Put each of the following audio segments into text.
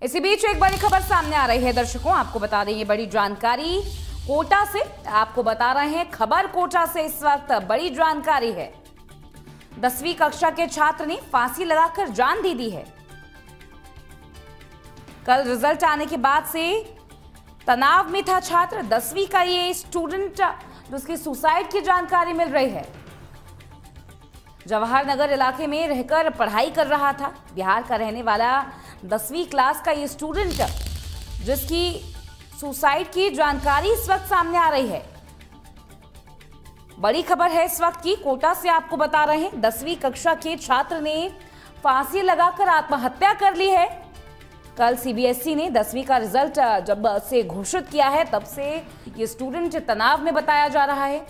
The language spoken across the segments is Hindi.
इसी बीच एक बड़ी खबर सामने आ रही है दर्शकों, आपको बता दें ये बड़ी जानकारी कोटा से, आपको बता रहे हैं खबर कोटा से। इस वक्त बड़ी जानकारी है, 10वीं कक्षा के छात्र ने फांसी लगाकर जान दे दी है। कल रिजल्ट आने के बाद से तनाव में था छात्र। 10वीं का ये स्टूडेंट जिसकी सुसाइड की जानकारी मिल रही है, जवाहर नगर इलाके में रहकर पढ़ाई कर रहा था। बिहार का रहने वाला 10वीं क्लास का ये स्टूडेंट जिसकी सुसाइड की जानकारी इस वक्त सामने आ रही है। बड़ी खबर है इस वक्त की, कोटा से आपको बता रहे हैं 10वीं कक्षा के छात्र ने फांसी लगाकर आत्महत्या कर ली है। कल सीबीएसई ने 10वीं का रिजल्ट जब से घोषित किया है तब से ये स्टूडेंट तनाव में बताया जा रहा है।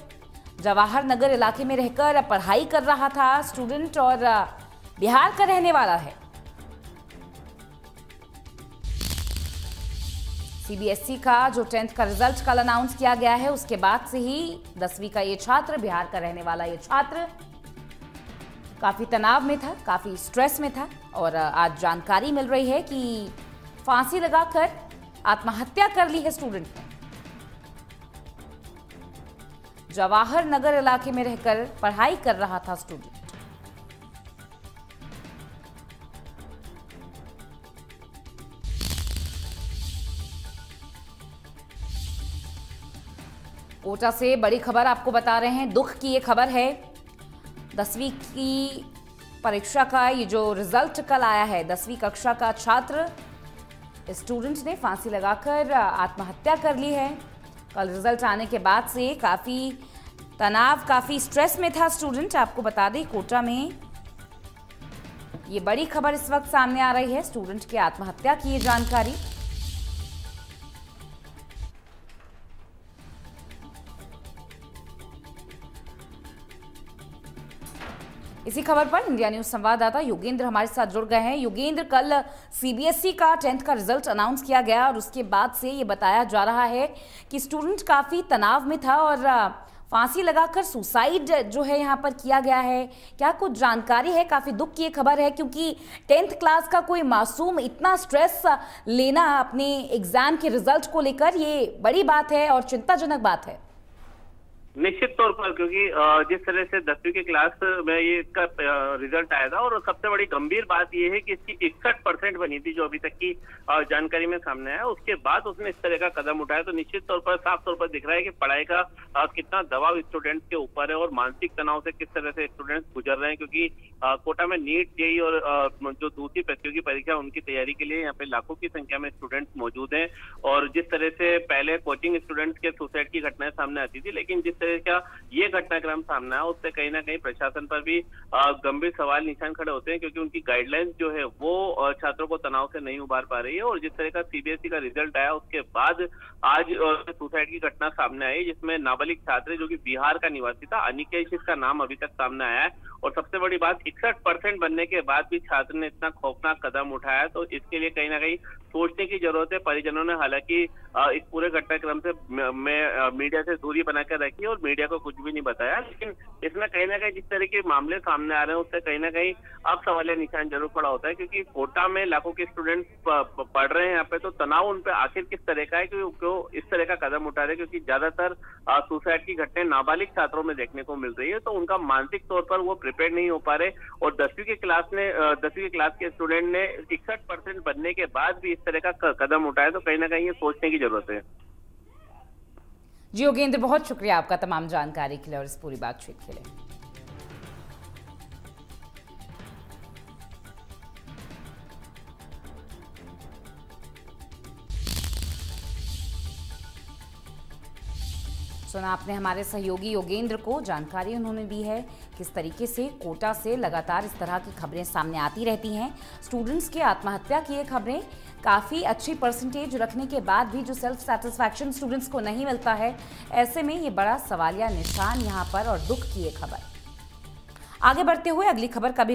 जवाहर नगर इलाके में रहकर पढ़ाई कर रहा था स्टूडेंट और बिहार का रहने वाला है। सीबीएसई का जो 10th का रिजल्ट कल अनाउंस किया गया है उसके बाद से ही 10वीं का ये छात्र, बिहार का रहने वाला ये छात्र काफी तनाव में था, काफी स्ट्रेस में था और आज जानकारी मिल रही है कि फांसी लगाकर आत्महत्या कर ली है स्टूडेंट ने। जवाहर नगर इलाके में रहकर पढ़ाई कर रहा था स्टूडेंट। कोटा से बड़ी खबर आपको बता रहे हैं, दुख की ये खबर है। 10वीं की परीक्षा का ये जो रिजल्ट कल आया है, 10वीं कक्षा का छात्र स्टूडेंट ने फांसी लगाकर आत्महत्या कर ली है। कल रिजल्ट आने के बाद से काफ़ी तनाव, काफ़ी स्ट्रेस में था स्टूडेंट। आपको बता दें कोटा में ये बड़ी खबर इस वक्त सामने आ रही है, स्टूडेंट की आत्महत्या की ये जानकारी। इसी खबर पर इंडिया न्यूज संवाददाता योगेंद्र हमारे साथ जुड़ गए हैं। योगेंद्र, कल सीबीएसई का 10th का रिजल्ट अनाउंस किया गया और उसके बाद से ये बताया जा रहा है कि स्टूडेंट काफ़ी तनाव में था और फांसी लगाकर सुसाइड जो है यहाँ पर किया गया है। क्या कुछ जानकारी है? काफ़ी दुख की ये खबर है क्योंकि 10th क्लास का कोई मासूम इतना स्ट्रेस लेना अपने एग्जाम के रिजल्ट को लेकर, ये बड़ी बात है और चिंताजनक बात है। निश्चित तौर पर, क्योंकि जिस तरह से 10वीं की क्लास में ये इसका रिजल्ट आया था और सबसे बड़ी गंभीर बात ये है कि इसकी 61% बनी थी जो अभी तक की जानकारी में सामने आया। उसके बाद उसने इस तरह का कदम उठाया तो निश्चित तौर पर साफ तौर पर दिख रहा है कि पढ़ाई का कितना दबाव स्टूडेंट्स के ऊपर है और मानसिक तनाव से किस तरह से स्टूडेंट्स गुजर रहे हैं। क्योंकि कोटा में नीट, जेईई और जो दूसरी प्रतियोगी परीक्षा उनकी तैयारी के लिए यहाँ पे लाखों की संख्या में स्टूडेंट्स मौजूद हैं। और जिस तरह से पहले कोचिंग स्टूडेंट्स के सुसाइड की घटनाएं सामने आती थी, लेकिन जिस तरह का ये घटनाक्रम सामने आया उससे कहीं ना कहीं प्रशासन पर भी गंभीर सवाल निशान खड़े होते हैं, क्योंकि उनकी गाइडलाइंस जो है वो छात्रों को तनाव से नहीं उबार पा रही है। और जिस तरह का सीबीएसई का रिजल्ट आया उसके बाद आज सुसाइड की घटना सामने आई जिसमें नाबालिग छात्र जो कि बिहार का निवासी था, अनिकेश इसका नाम अभी तक सामने आया है। और सबसे बड़ी बात, 61% बनने के बाद भी छात्र ने इतना खौफनाक कदम उठाया, तो इसके लिए कहीं ना कहीं सोचने की जरूरत है। परिजनों ने हालांकि इस पूरे घटनाक्रम से मीडिया से दूरी बनाकर रखी और मीडिया को कुछ भी नहीं बताया, लेकिन इसमें कहीं ना कहीं जिस तरह के मामले सामने आ रहे हैं उससे कहीं ना कहीं अब सवालिया निशान जरूर खड़ा होता है। क्योंकि कोटा में लाखों के स्टूडेंट्स पढ़ रहे हैं यहाँ पे, तो तनाव उन पे आखिर किस तरह का है कि क्यों इस तरह का कदम उठा रहे हैं। क्योंकि ज्यादातर सुसाइड की घटनाएं नाबालिग छात्रों में देखने को मिल रही है, तो उनका मानसिक तौर पर वो प्रिपेयर नहीं हो पा रहे। और 10वीं की क्लास के स्टूडेंट ने 61% बनने के बाद भी इस तरह का कदम उठाया, तो कहीं ना कहीं ये सोचने की जरूरत है। जी योगेंद्र, बहुत शुक्रिया आपका तमाम जानकारी के लिए और इस पूरी बातचीत के लिए। सुना आपने हमारे सहयोगी योगेंद्र को, जानकारी उन्होंने दी है किस तरीके से कोटा से लगातार इस तरह की खबरें सामने आती रहती हैं। स्टूडेंट्स की आत्महत्या की ये खबरें, काफ़ी अच्छी परसेंटेज रखने के बाद भी जो सेल्फ सेटिस्फैक्शन स्टूडेंट्स को नहीं मिलता है, ऐसे में ये बड़ा सवालिया निशान यहाँ पर और दुख की ये खबर। आगे बढ़ते हुए अगली खबर का भी